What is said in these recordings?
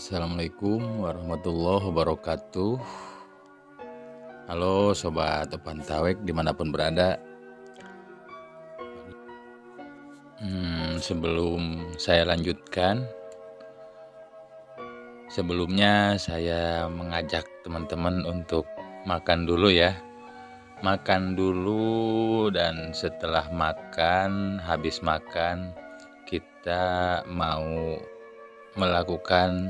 Assalamualaikum warahmatullahi wabarakatuh. Halo Sobat Opan Tawek dimanapun berada. Sebelum saya lanjutkan, sebelumnya saya mengajak teman-teman untuk makan dulu ya. Makan dulu dan setelah makan, habis makan kita mau melakukan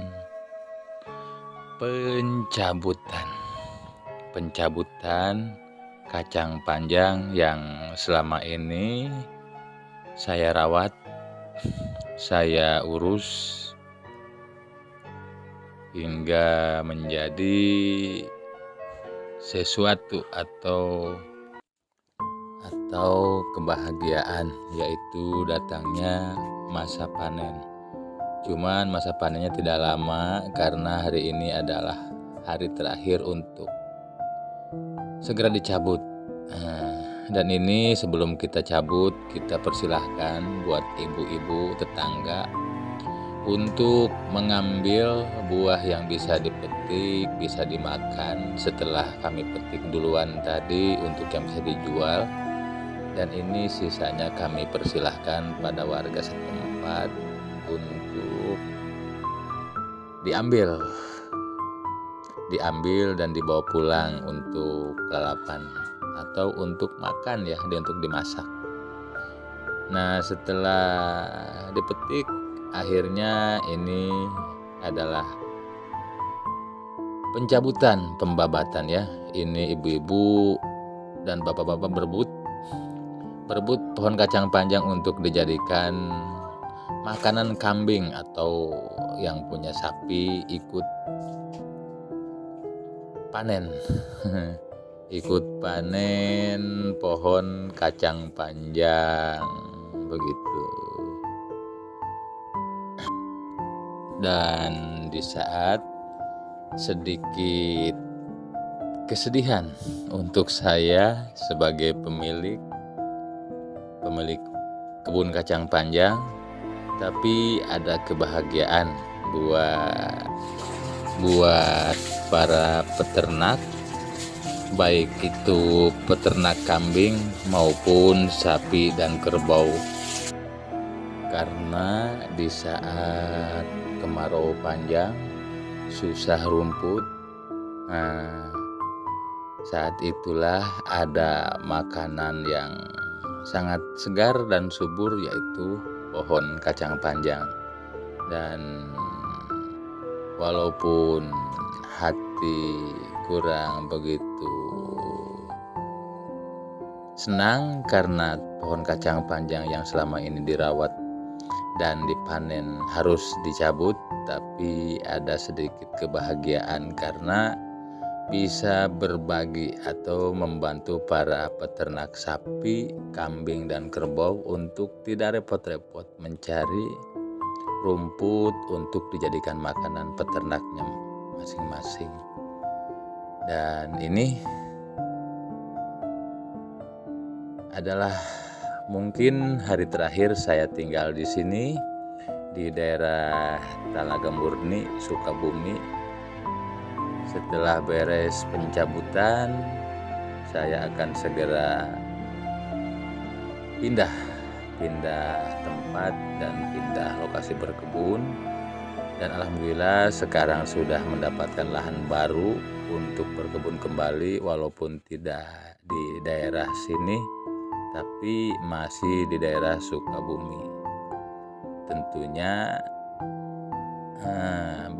pencabutan kacang panjang yang selama ini saya rawat, saya urus hingga menjadi sesuatu atau kebahagiaan, yaitu datangnya masa panen. Cuman masa panennya tidak lama karena hari ini adalah hari terakhir untuk segera dicabut. Dan ini sebelum kita cabut, kita persilahkan buat ibu-ibu tetangga untuk mengambil buah yang bisa dipetik, bisa dimakan setelah kami petik duluan tadi untuk yang bisa dijual. Dan ini sisanya kami persilahkan pada warga setempat untuk diambil dan dibawa pulang untuk lalapan atau untuk makan ya, untuk dimasak. Nah, setelah dipetik, akhirnya ini adalah pencabutan, pembabatan ya. Ini ibu-ibu dan bapak-bapak berebut pohon kacang panjang untuk dijadikan makanan kambing, atau yang punya sapi ikut panen. Ikut panen pohon kacang panjang begitu. Dan di saat sedikit kesedihan untuk saya sebagai pemilik kebun kacang panjang, tapi ada kebahagiaan buat para peternak, baik itu peternak kambing maupun sapi dan kerbau. Karena di saat kemarau panjang, susah rumput, saat itulah ada makanan yang sangat segar dan subur, yaitu pohon kacang panjang. Dan walaupun hati kurang begitu senang karena pohon kacang panjang yang selama ini dirawat dan dipanen harus dicabut, tapi ada sedikit kebahagiaan karena bisa berbagi atau membantu para peternak sapi, kambing, dan kerbau untuk tidak repot-repot mencari rumput untuk dijadikan makanan peternaknya masing-masing. Dan ini adalah mungkin hari terakhir saya tinggal di sini, di daerah Talaga Murni, Sukabumi. Setelah beres pencabutan, saya akan segera pindah tempat dan pindah lokasi berkebun. Dan alhamdulillah sekarang sudah mendapatkan lahan baru untuk berkebun kembali, walaupun tidak di daerah sini, tapi masih di daerah Sukabumi. Tentunya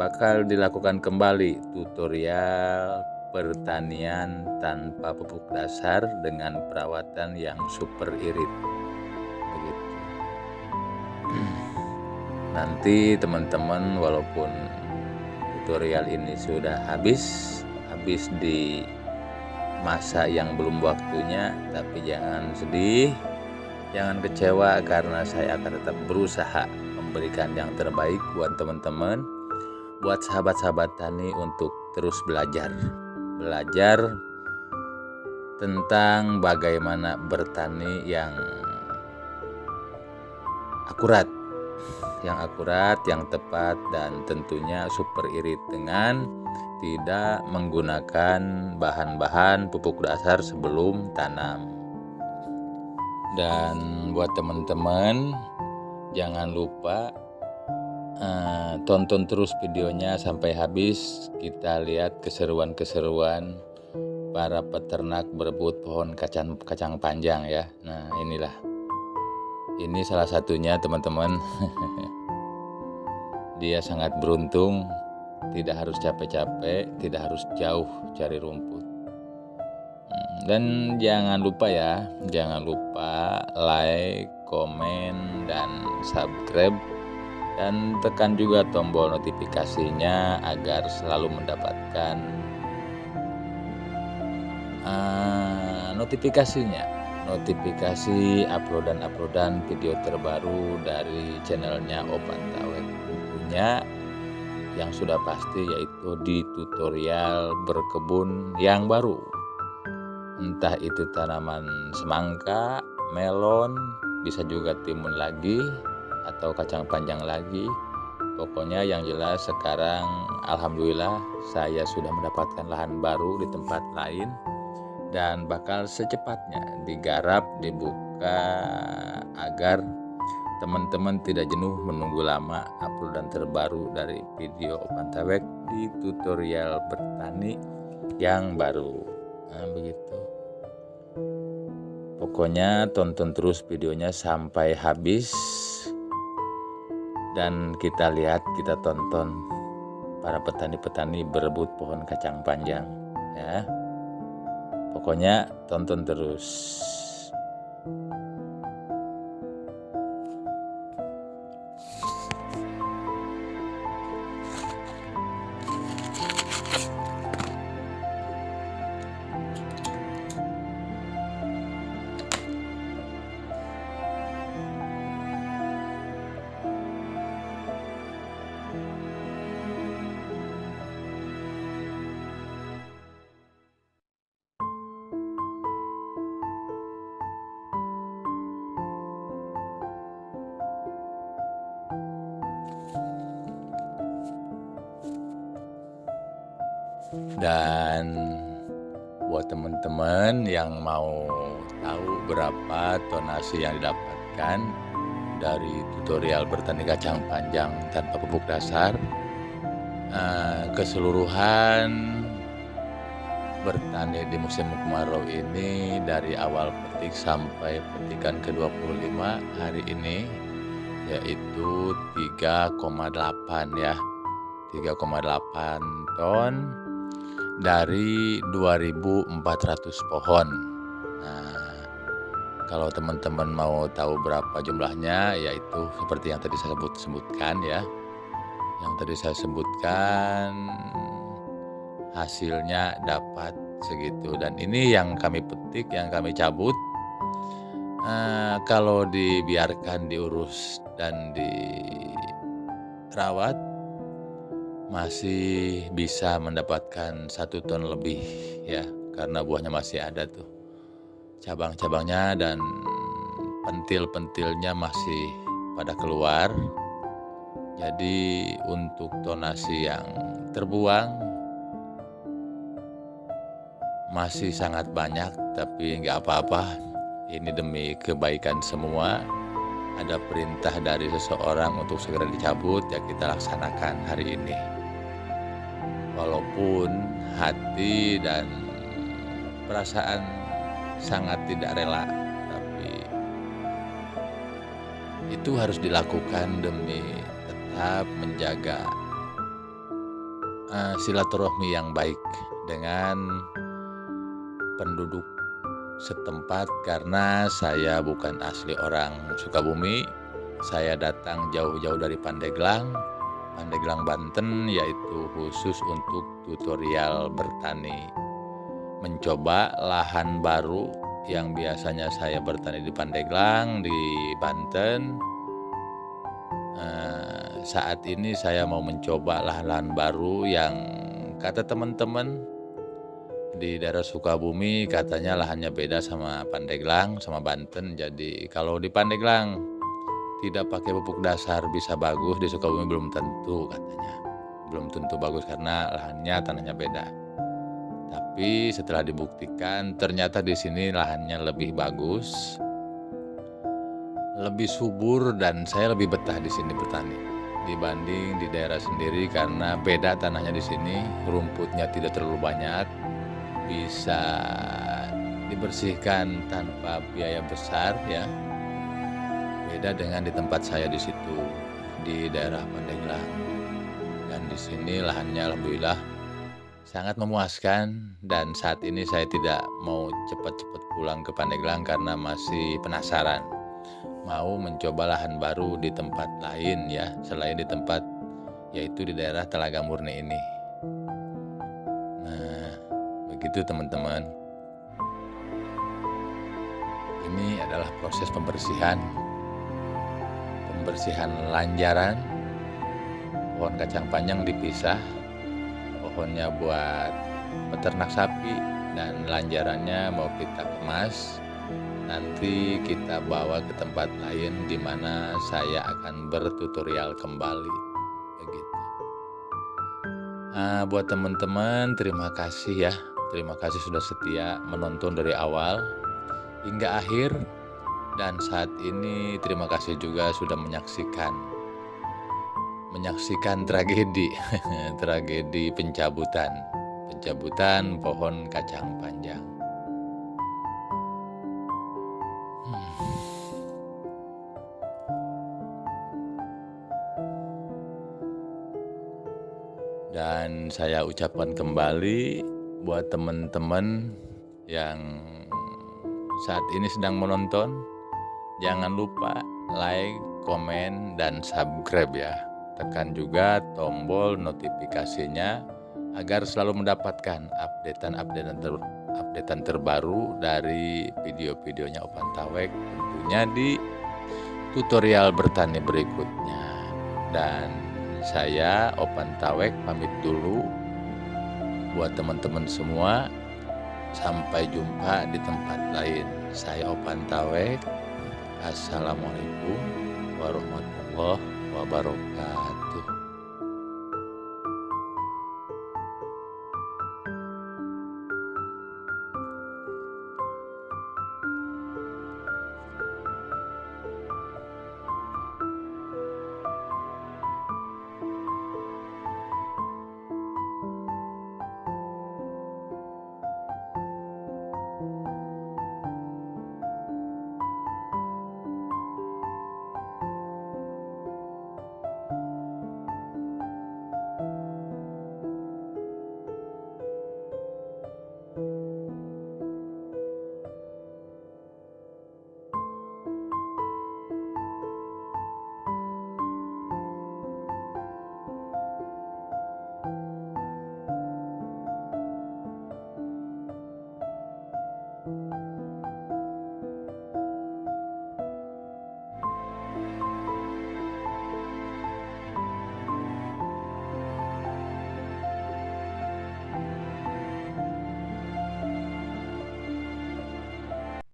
bakal dilakukan kembali tutorial pertanian tanpa pupuk dasar dengan perawatan yang super irit begitu. Nanti teman-teman, walaupun tutorial ini sudah habis di masa yang belum waktunya, tapi jangan sedih, jangan kecewa, karena saya akan tetap berusaha memberikan yang terbaik buat teman-teman, buat sahabat-sahabat tani untuk terus belajar tentang bagaimana bertani yang akurat, yang akurat, yang tepat, dan tentunya super irit dengan tidak menggunakan bahan-bahan pupuk dasar sebelum tanam. Dan buat teman-teman, jangan lupa tonton terus videonya sampai habis. Kita lihat keseruan-keseruan para peternak berebut pohon kacang panjang ya. Nah ini salah satunya teman-teman. Dia sangat beruntung, tidak harus capek-capek, tidak harus jauh cari rumput. Dan jangan lupa like, komen, dan subscribe, dan tekan juga tombol notifikasinya agar selalu mendapatkan notifikasi uploadan video terbaru dari channelnya Opantawek. Tentunya yang sudah pasti yaitu di tutorial berkebun yang baru, entah itu tanaman semangka, melon, bisa juga timun lagi atau kacang panjang lagi. Pokoknya yang jelas sekarang alhamdulillah saya sudah mendapatkan lahan baru di tempat lain dan bakal secepatnya digarap, dibuka agar teman-teman tidak jenuh menunggu lama uploadan terbaru dari video Opantawek di tutorial bertani yang baru. Nah, begitu. Pokoknya tonton terus videonya sampai habis dan kita tonton para petani-petani berebut pohon kacang panjang ya. Pokoknya tonton terus. Dan buat teman-teman yang mau tahu berapa tonasi yang didapatkan dari tutorial bertani kacang panjang tanpa pupuk dasar, keseluruhan bertani di musim kemarau ini dari awal petik sampai petikan ke-25 hari ini yaitu 3,8 ya, 3,8 ton dari 2.400 pohon. Nah, kalau teman-teman mau tahu berapa jumlahnya, yaitu seperti yang tadi saya sebutkan ya. Yang tadi saya sebutkan hasilnya dapat segitu. Dan ini yang kami petik, yang kami cabut. Kalau dibiarkan diurus dan dirawat, masih bisa mendapatkan 1 ton lebih ya, karena buahnya masih ada tuh cabang-cabangnya dan pentil-pentilnya masih pada keluar. Jadi untuk tonasi yang terbuang masih sangat banyak, tapi nggak apa-apa, ini demi kebaikan semua. Ada perintah dari seseorang untuk segera dicabut, ya kita laksanakan hari ini. Walaupun hati dan perasaan sangat tidak rela, tapi itu harus dilakukan demi tetap menjaga silaturahmi yang baik dengan penduduk setempat. Karena saya bukan asli orang Sukabumi, saya datang jauh-jauh dari Pandeglang, Banten, yaitu khusus untuk tutorial bertani. Mencoba lahan baru yang biasanya saya bertani di Pandeglang, di Banten. Saat ini saya mau mencoba lahan-lahan baru yang kata teman-teman di daerah Sukabumi katanya lahannya beda sama Pandeglang, sama Banten. Jadi kalau di Pandeglang tidak pakai pupuk dasar bisa bagus, di Sukabumi belum tentu katanya. Belum tentu bagus karena lahannya, tanahnya beda. Tapi setelah dibuktikan ternyata di sini lahannya lebih bagus, lebih subur, dan saya lebih betah di sini bertani dibanding di daerah sendiri karena beda tanahnya di sini, rumputnya tidak terlalu banyak, bisa dibersihkan tanpa biaya besar ya. Beda dengan di tempat saya di situ, di daerah Pandeglang. Dan di sini lahannya alhamdulillah sangat memuaskan, dan saat ini saya tidak mau cepat-cepat pulang ke Pandeglang karena masih penasaran. Mau mencoba lahan baru di tempat lain ya, selain di tempat yaitu di daerah Telaga Murni ini. Nah, begitu teman-teman. Ini adalah proses pembersihan lanjaran. Pohon kacang panjang dipisah, pohonnya buat peternak sapi dan lanjarannya mau kita kemas. Nanti kita bawa ke tempat lain di mana saya akan bertutorial kembali. Begitu. Nah, buat teman-teman terima kasih ya. Terima kasih sudah setia menonton dari awal hingga akhir. Dan saat ini terima kasih juga sudah menyaksikan tragedi tragedi pencabutan pohon kacang panjang. Dan saya ucapkan kembali buat teman-teman yang saat ini sedang menonton, jangan lupa like, komen, dan subscribe ya. Tekan juga tombol notifikasinya agar selalu mendapatkan updatean terbaru dari video-videonya Opan Tawek, tentunya di tutorial bertani berikutnya. Dan saya Opan Tawek pamit dulu. Buat teman-teman semua, sampai jumpa di tempat lain. Saya Opan Tawek. Assalamualaikum warahmatullahi wabarakatuh.